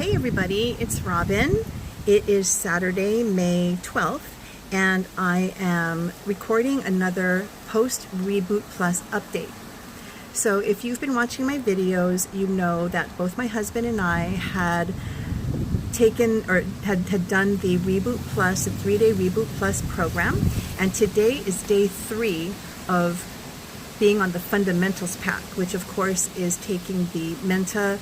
Hey everybody, it's Robin. It is Saturday, May 12th, and I am recording another post-Reboot Plus update. So if you've been watching my videos, you know that both my husband and I had taken or had done the Reboot Plus, the 3-day Reboot Plus program, and today is day 3 of being on the Fundamentals Pack, which of course is taking the Menta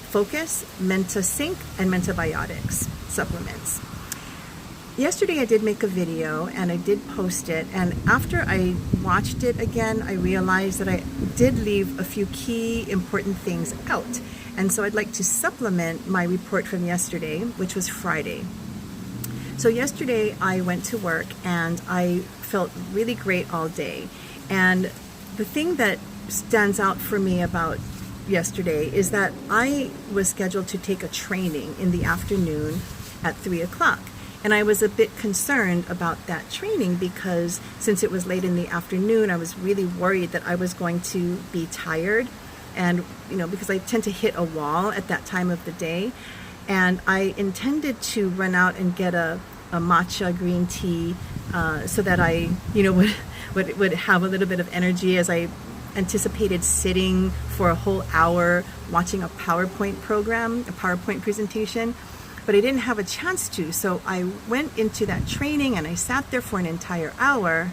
Focus, Menta Sync, and Menta Biotics supplements. Yesterday I did make a video and I did post it, and after I watched it again, I realized that I did leave a few key important things out. And so I'd like to supplement my report from yesterday, which was Friday. So yesterday I went to work and I felt really great all day. And the thing that stands out for me about yesterday is that I was scheduled to take a training in the afternoon at 3 o'clock. And I was a bit concerned about that training because since it was late in the afternoon, I was really worried that I was going to be tired. And, because I tend to hit a wall at that time of the day. And I intended to run out and get a matcha green tea so that I, would have a little bit of energy as I anticipated sitting for a whole hour watching a PowerPoint presentation, but I didn't have a chance to. So I went into that training and I sat there for an entire hour,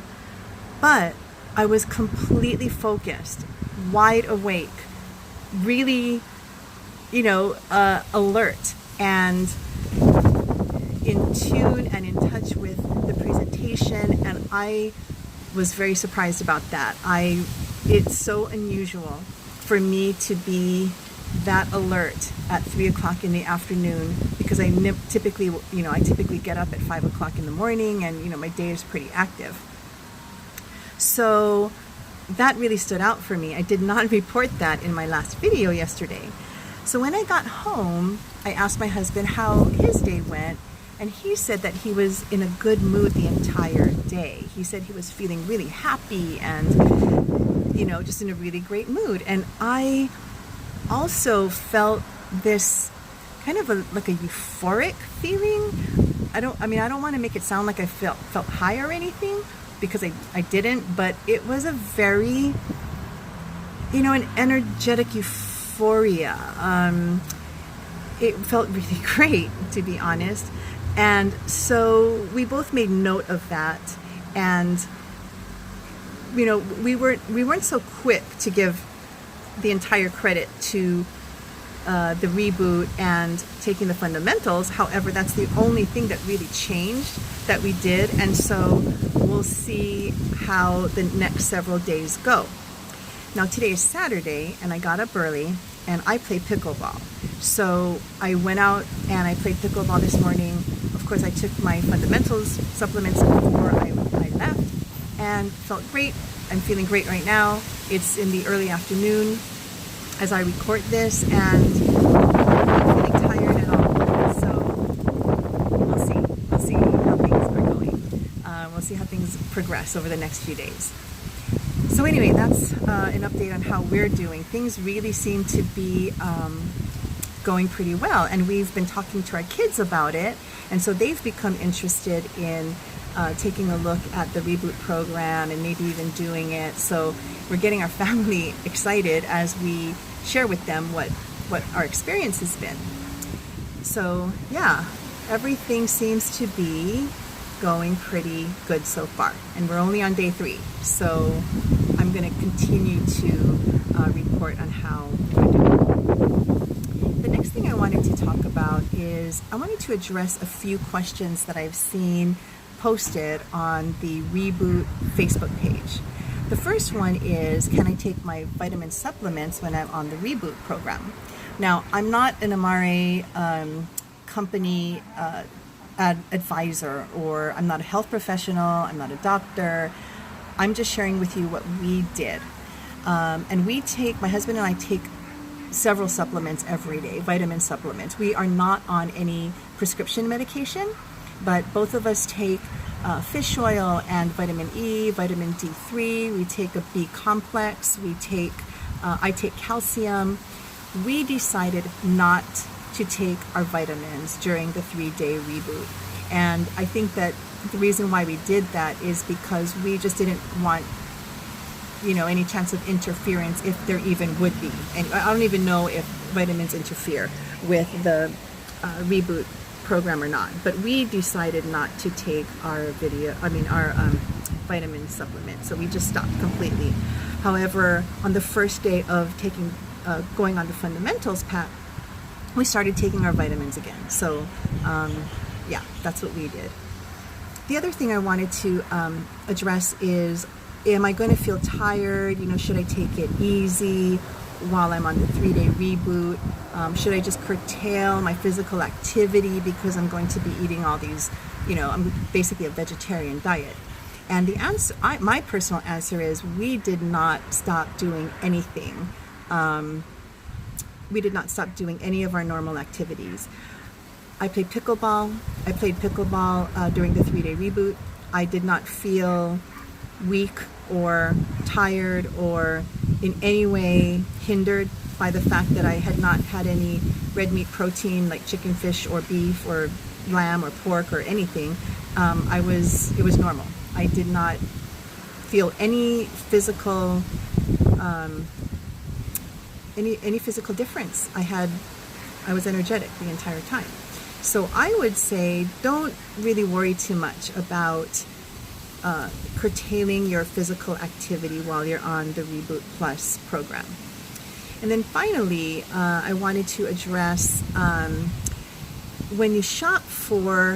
but I was completely focused, wide awake, really, alert and in tune and in touch with the presentation. And I was very surprised about that. It's so unusual for me to be that alert at 3 o'clock in the afternoon because I typically get up at 5 o'clock in the morning and, my day is pretty active. So that really stood out for me. I did not report that in my last video yesterday. So when I got home, I asked my husband how his day went, and he said that he was in a good mood the entire day. He said he was feeling really happy and, just in a really great mood. And I also felt this kind of like a euphoric feeling. I don't want to make it sound like I felt high or anything, because I didn't, but it was a very, an energetic euphoria. It felt really great, to be honest. And so we both made note of that. And, we weren't so quick to give the entire credit to the reboot and taking the fundamentals. However, that's the only thing that really changed that we did. And so we'll see how the next several days go. Now today is Saturday and I got up early and I play pickleball. So I went out and I played pickleball this morning. Of course, I took my fundamentals supplements before I left and felt great. I'm feeling great right now. It's in the early afternoon as I record this, and I'm feeling tired at all. So we'll see how things are going. We'll see how things progress over the next few days. So anyway, that's an update on how we're doing. Things really seem to be going pretty well, and we've been talking to our kids about it, and so they've become interested in taking a look at the Reboot program and maybe even doing it. So we're getting our family excited as we share with them what our experience has been. So yeah, everything seems to be going pretty good so far, and we're only on day 3. So I'm going to continue to report on how we're doing. The next thing I wanted to talk about is I wanted to address a few questions that I've seen posted on the Reboot Facebook page. The first one is, can I take my vitamin supplements when I'm on the Reboot program? Now, I'm not an Amare company advisor, or I'm not a health professional, I'm not a doctor. I'm just sharing with you what we did. And my husband and I take several supplements every day, vitamin supplements. We are not on any prescription medication, but both of us take fish oil and vitamin E, vitamin D3. We take a B complex. I take calcium. We decided not to take our vitamins during the 3-day reboot. And I think that the reason why we did that is because we just didn't want, any chance of interference, if there even would be. And I don't even know if vitamins interfere with the reboot program or not. But we decided not to take our vitamin supplement. So we just stopped completely. However, on the first day of going on the Fundamentals Pack, we started taking our vitamins again. So yeah, that's what we did. The other thing I wanted to address is, am I going to feel tired? Should I take it easy while I'm on the 3-day reboot? Should I just curtail my physical activity because I'm going to be eating all these, I'm basically a vegetarian diet? And the answer, my personal answer is, we did not stop doing anything. We did not stop doing any of our normal activities. I played pickleball during the 3-day reboot. I did not feel weak or tired or in any way hindered by the fact that I had not had any red meat protein like chicken, fish, or beef, or lamb, or pork, or anything. It was normal. I did not feel any physical any physical difference. I was energetic the entire time. So I would say, don't really worry too much about curtailing your physical activity while you're on the Reboot Plus program. And then finally, I wanted to address when you shop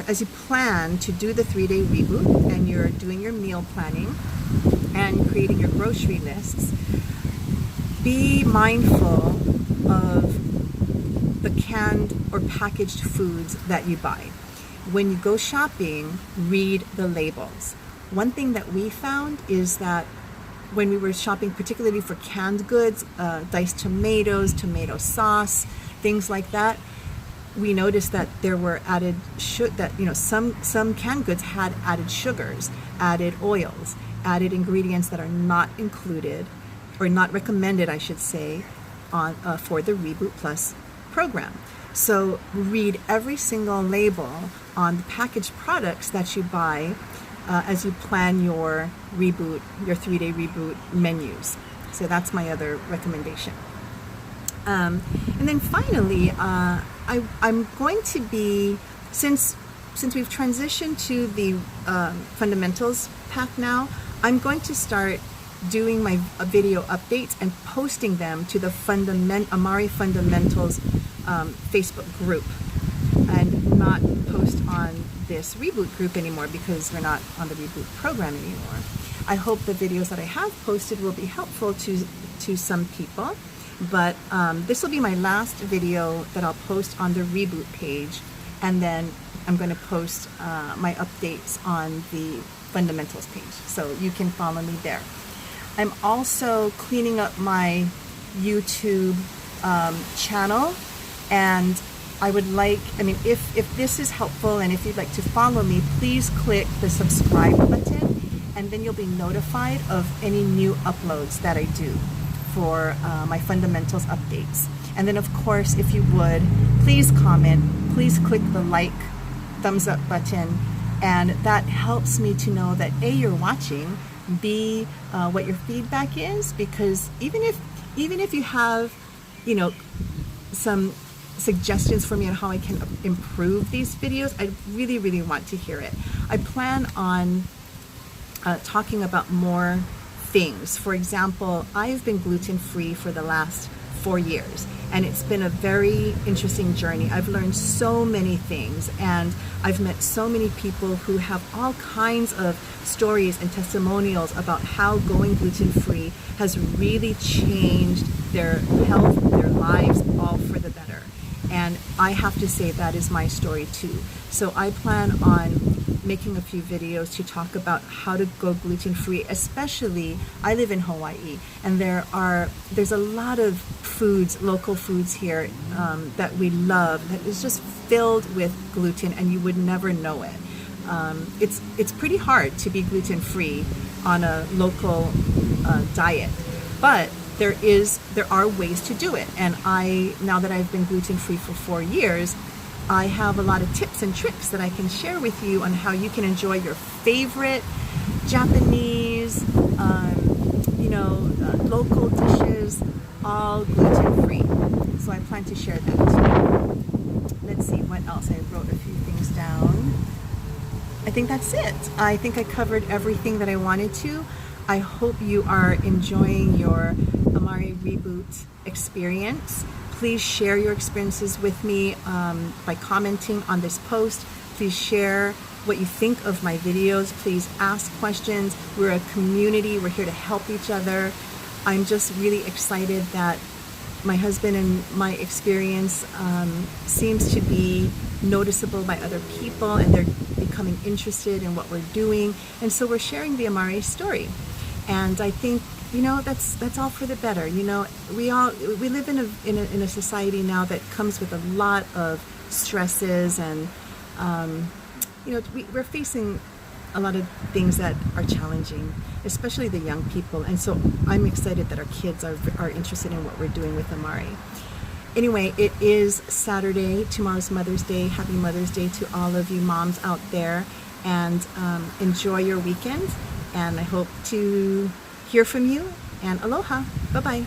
as you plan to do the 3-day reboot and you're doing your meal planning and creating your grocery lists, be mindful of the canned or packaged foods that you buy. When you go shopping, read the labels. One thing that we found is that when we were shopping, particularly for canned goods, diced tomatoes, tomato sauce, things like that, we noticed that there were some canned goods had added sugars, added oils, added ingredients that are not included, or not recommended, I should say, for the Reboot Plus program. So read every single label on the packaged products that you buy as you plan your 3-day reboot menus. So that's my other recommendation. And then finally, I'm going to be, since we've transitioned to the Fundamentals Pack now, I'm going to start doing my video updates and posting them to the Amare Fundamentals Facebook group, and not post on this reboot group anymore because we're not on the reboot program anymore. I hope the videos that I have posted will be helpful to some people, but this will be my last video that I'll post on the reboot page, and then I'm going to post my updates on the Fundamentals page, so you can follow me there. I'm also cleaning up my YouTube channel, and I would like, if this is helpful and if you'd like to follow me, please click the subscribe button, and then you'll be notified of any new uploads that I do for my Fundamentals updates. And then, of course, if you would, please comment, please click the thumbs up button, and that helps me to know that A, you're watching, B, what your feedback is, because even if you have, some suggestions for me on how I can improve these videos, I really, really want to hear it. I plan on talking about more things. For example, I've been gluten-free for the last 4 years, and it's been a very interesting journey. I've learned so many things, and I've met so many people who have all kinds of stories and testimonials about how going gluten-free has really changed their health, their lives, all for the better. And I have to say that is my story too. So I plan on making a few videos to talk about how to go gluten-free, especially, I live in Hawaii, and there's a lot of foods, local foods here that we love, that is just filled with gluten, and you would never know it. It's pretty hard to be gluten-free on a local diet, but there are ways to do it. And now that I've been gluten-free for 4 years, I have a lot of tips and tricks that I can share with you on how you can enjoy your favorite Japanese, local dishes, all gluten-free. So I plan to share that. Let's see what else. I wrote a few things down. I think that's it. I think I covered everything that I wanted to. I hope you are enjoying your Amare Reboot experience. Please share your experiences with me by commenting on this post. Please share what you think of my videos. Please ask questions. We're a community. We're here to help each other. I'm just really excited that my husband and my experience seems to be noticeable by other people, and they're becoming interested in what we're doing. And so we're sharing the Amare story. And I think, that's all for the better. We live in a society now that comes with a lot of stresses, and we're facing a lot of things that are challenging, especially the young people. And so I'm excited that our kids are interested in what we're doing with Amare. Anyway, it is Saturday. Tomorrow's Mother's Day. Happy Mother's Day to all of you moms out there. And enjoy your weekend. And I hope to hear from you. And aloha. Bye-bye.